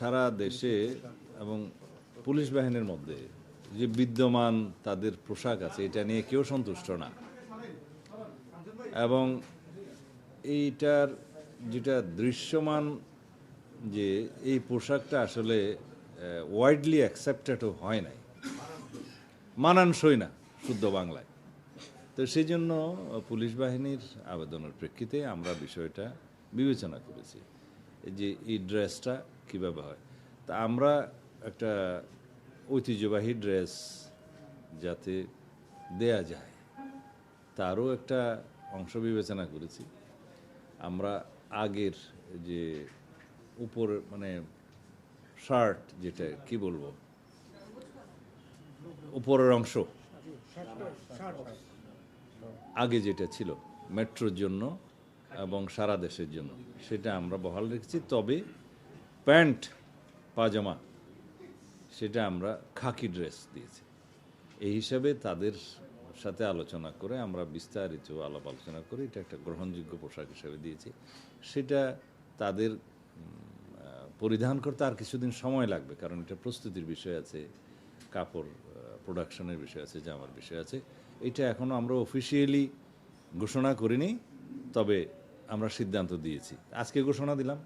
সারা দেশে এবং পুলিশ বাহিনীর মধ্যে যে বিদ্যমান তাদের পোশাক আছে এটা নিয়ে কেউ সন্তুষ্ট না, এবং এইটার যেটা দৃশ্যমান যে এই পোশাকটা আসলে ওয়াইডলি অ্যাকসেপ্টেডও হয় নাই, মানানসই না শুদ্ধ বাংলায়। তো সেই জন্য পুলিশ বাহিনীর আবেদনের প্রেক্ষিতে আমরা বিষয়টা বিবেচনা করেছি যে এই ড্রেসটা কীভাবে হয়। তা আমরা একটা ঐতিহ্যবাহী ড্রেস যাতে দেয়া যায় তারও একটা অংশ বিবেচনা করেছি। আমরা আগের যে উপর মানে শার্ট, যেটা কি বলবো, উপরের অংশ আগে যেটা ছিল মেট্রোর জন্য এবং সারা দেশের জন্য, সেটা আমরা বহাল রেখেছি। তবে প্যান্ট পাজামা সেটা আমরা খাকি ড্রেস দিয়েছি। এই হিসাবে তাদের সাথে আলোচনা করে আমরা বিস্তারিত আলাপ আলোচনা করে এটা একটা গ্রহণযোগ্য পোশাক হিসেবে দিয়েছি। সেটা তাদের পরিধান করতে আর কিছুদিন সময় লাগবে, কারণ এটা প্রস্তুতির বিষয় আছে, কাপড় প্রোডাকশনের বিষয় আছে, জামার বিষয় আছে। এটা এখনও আমরা অফিসিয়ালি ঘোষণা করিনি, তবে আমরা সিদ্ধান্ত দিয়েছি, আজকে ঘোষণা দিলাম।